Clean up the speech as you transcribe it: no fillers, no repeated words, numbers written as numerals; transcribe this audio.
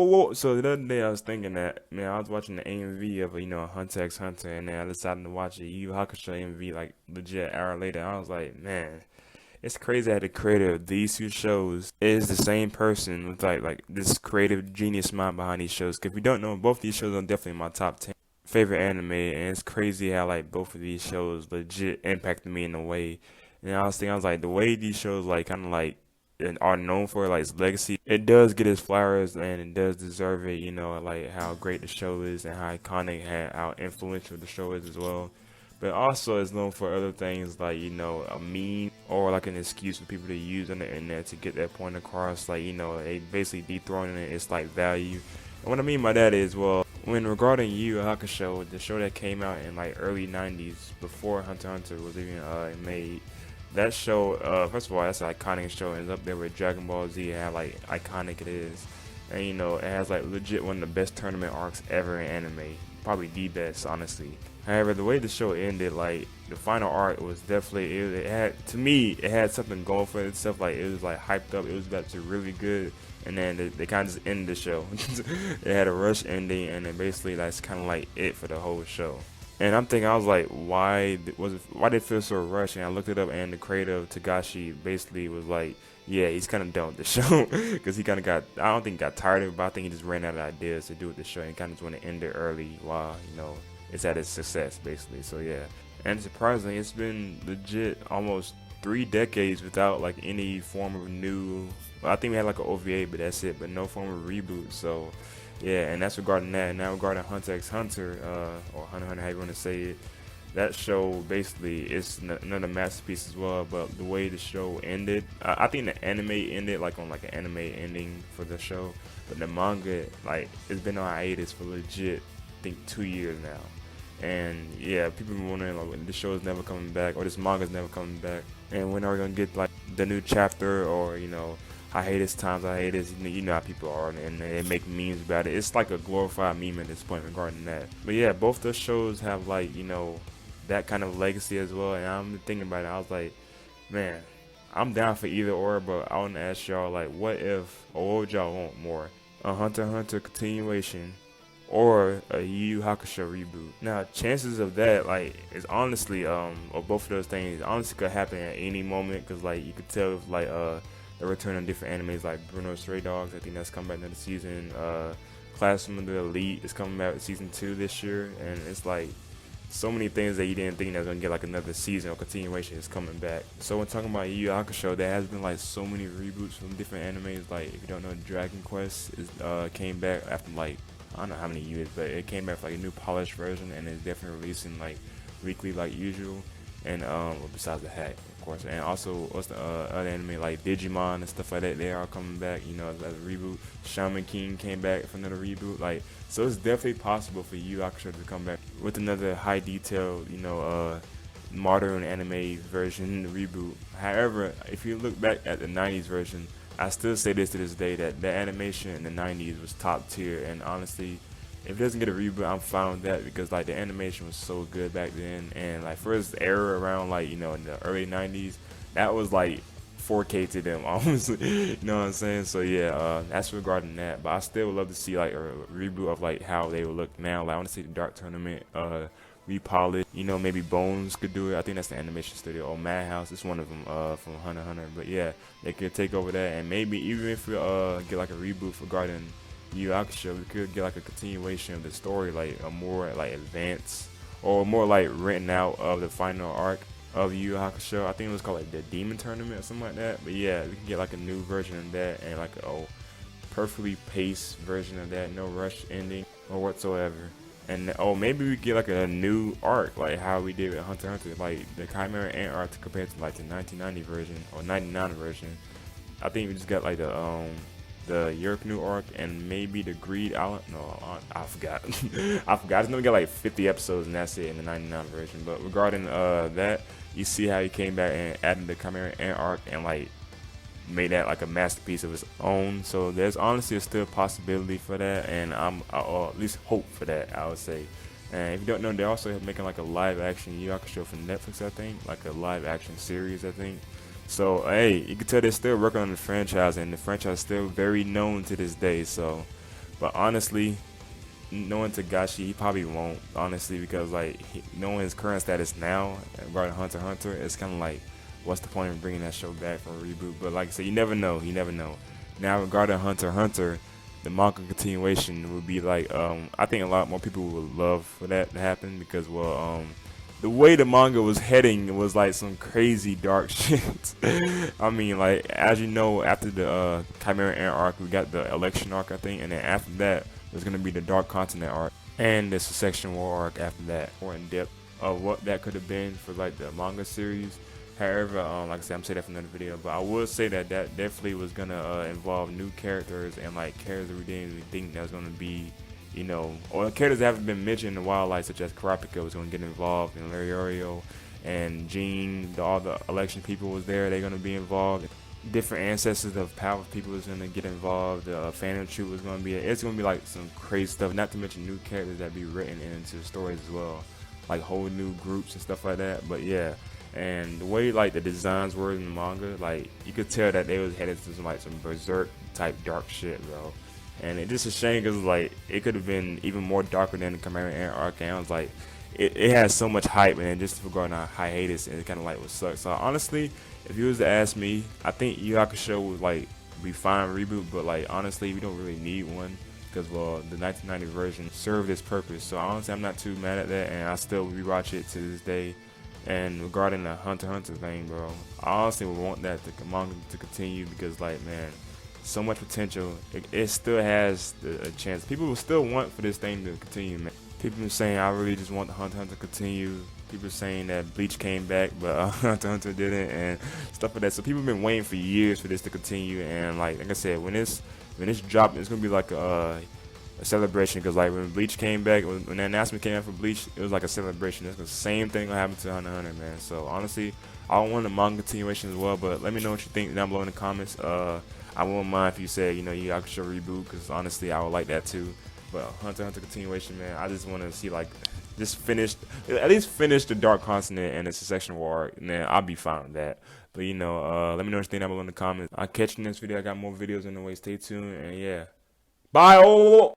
So the other day I was thinking that, man, I was watching the AMV of Hunter x Hunter, and then I decided to watch a Yu Yu Hakusho AMV like legit an hour later. I was like, man, it's crazy how the creator of these two shows is the same person with like this creative genius mind behind these shows. 'Cause if you don't know, both these shows are definitely in my top 10 favorite anime, and it's crazy how like both of these shows legit impacted me in a way. And I was thinking, I was like, the way these shows like kind of like and are known for like its legacy, it does get its flowers and it does deserve it. Like how great the show is and how iconic, and how influential the show is as well. But also it's known for other things like a meme or like an excuse for people to use on the internet to get their point across. Like they basically dethroning its like value. And what I mean by that is, well, when regarding Yu Yu Hakusho, the show that came out in like early '90s before Hunter x Hunter was even made, that show, first of all, that's an iconic show, and it's up there with Dragon Ball Z, and how like iconic it is. And it has like legit one of the best tournament arcs ever in anime, probably the best, honestly. However, the way the show ended, like the final arc was definitely it had, to me, it had something going for itself. Like it was like hyped up, it was about to really good, and then they kind of just ended the show. It had a rush ending, and then basically that's kind of like it for the whole show. And I'm thinking, I was like, why did it feel so rushed? And I looked it up, and the creator of Tagashi basically was like, yeah, he's kind of done with the show because he kind of I don't think he got tired of it, but I think he just ran out of ideas to do with the show and kind of just want to end it early while it's at its success, basically. So yeah, and surprisingly, it's been legit almost 3 decades without like any form of new. Well, I think we had like an OVA, but that's it. But no form of reboot. So yeah, and that's regarding that. And now regarding Hunter x Hunter, or Hunter x Hunter, how you want to say it, that show basically is another masterpiece as well. But the way the show ended, I think the anime ended like on like an anime ending for the show, but the manga, like, it's been on hiatus for legit, I think 2 years now. And yeah, people been wondering like when this show is never coming back or this manga is never coming back, and when are we gonna get like the new chapter, or hiatus times hiatus. You know how people are, and they make memes about it. It's like a glorified meme at this point regarding that. But yeah, both those shows have like that kind of legacy as well. And I'm thinking about it. I was like, man, I'm down for either or, but I want to ask y'all like, what if, or what would y'all want more? A Hunter x Hunter continuation or a Yu Yu Hakusho reboot? Now, chances of that, like, is honestly, or both of those things, honestly could happen at any moment, because, like, you could tell if, like, the return of different animes, like Bruno Stray Dogs, I think that's coming back another season. Classroom of the Elite is coming back with season 2 this year, and it's like, so many things that you didn't think that was gonna get like another season or continuation is coming back. So when talking about Yu Yu Hakusho, there has been like so many reboots from different animes. Like if you don't know, Dragon Quest came back after like I don't know how many years, but it came back for like a new polished version, and it's definitely releasing like weekly like usual. And well, besides the hack, of course, and also what's the other anime like Digimon and stuff like that, they are coming back, as a reboot. Shaman King came back for another reboot, like, so it's definitely possible for Yu Yu Hakusho to come back with another high detail, modern anime version reboot. However, if you look back at the '90s version, I still say this to this day that the animation in the '90s was top tier, and honestly, if it doesn't get a reboot, I'm fine with that, because like the animation was so good back then, and like for its era around like in the early '90s, that was like 4K to them, honestly. You know what I'm saying? So yeah, that's regarding that. But I still would love to see like a reboot of like how they would look now. Like I want to see the Dark Tournament repolished. Maybe Bones could do it. I think that's the animation studio. Or Madhouse, it's one of them from Hunter x Hunter. But yeah, they could take over that, and maybe even if we get like a reboot regarding Yu Yu Hakusho, we could get like a continuation of the story, like a more like advanced or more like written out of the final arc of Yu Yu Hakusho. I think it was called like the Demon Tournament or something like that. But yeah, we can get like a new version of that, and like a perfectly paced version of that, no rush ending or whatsoever. And maybe we get like a new arc, like how we did with Hunter x Hunter, like the Chimera Ant arc compared to like the 1990 version or '99 version. I think we just got like the Europe New arc and maybe the Greed Island. No, I forgot. I forgot. I just know we got like 50 episodes and that's it in the '99 version. But regarding that, you see how he came back and added the Chimera Ant arc and like made that like a masterpiece of its own. So there's honestly still a possibility for that, and I'll at least hope for that, I would say. And if you don't know, they're also making like a live action Yu Yu Hakusho for Netflix, I think, like a live action series, I think. So hey, you can tell they're still working on the franchise, and the franchise is still very known to this day. So But honestly, knowing Tagashi, he probably won't, honestly, because like knowing his current status now regarding Hunter x Hunter, it's kind of like, what's the point of bringing that show back for a reboot? But like I said, you never know, you never know. Now regarding Hunter x Hunter, the manga continuation would be like, I think a lot more people would love for that to happen because, well, the way the manga was heading was like some crazy dark shit. I mean, like, as you know, after the Chimera Ant arc, we got the election arc, I think, and then after that, there's gonna be the Dark Continent arc and the Secession War arc after that, more in depth of what that could have been for like the manga series. However, like I said, I'm saying that for another video, but I would say that that definitely was gonna involve new characters and like characters we didn't even think that was gonna be, you know, or characters that haven't been mentioned in a while, like such as Karapika was gonna get involved, and Larry Oreo and Gene, all the election people was there. They're gonna be involved. Different ancestors of power people is gonna get involved. The Phantom Troop was gonna be. It's gonna be like some crazy stuff. Not to mention new characters that be written into the stories as well, like whole new groups and stuff like that. But yeah, and the way like the designs were in the manga, like you could tell that they was headed to some berserk type dark shit, bro. And it's just a shame because like it could have been even more darker than the Chimera Ant arc. And I was like, it has so much hype, and just regarding our hiatus, and it kind of like would suck. So honestly, if you was to ask me, I think Yu Hakusho would like be fine reboot, but like honestly, we don't really need one because well, the 1990 version served its purpose. So honestly, I'm not too mad at that, and I still rewatch it to this day. And regarding the Hunter x Hunter thing, bro, I honestly would want that the manga to continue because like man, so much potential. It still has a chance. People will still want for this thing to continue, man. People are saying I really just want the Hunter x Hunter to continue. People are saying that Bleach came back, but Hunter x Hunter didn't, and stuff like that. So people have been waiting for years for this to continue. And like I said, when it's dropped, it's gonna be like a celebration. Because like when Bleach came back, when the announcement came out for Bleach, it was like a celebration. It's the same thing gonna happen to Hunter x Hunter, man. So honestly, I want a manga continuation as well. But let me know what you think down below in the comments. I wouldn't mind if you said, you know, Yu Hakusho reboot, because honestly, I would like that too. But Hunter x Hunter continuation, man, I just want to see like just at least finish the Dark Continent and the Secession War, and then I'll be fine with that. But you know, let me know what you think down below in the comments. I'll catch you in this video. I got more videos on the way. Stay tuned, and yeah, bye. Oh.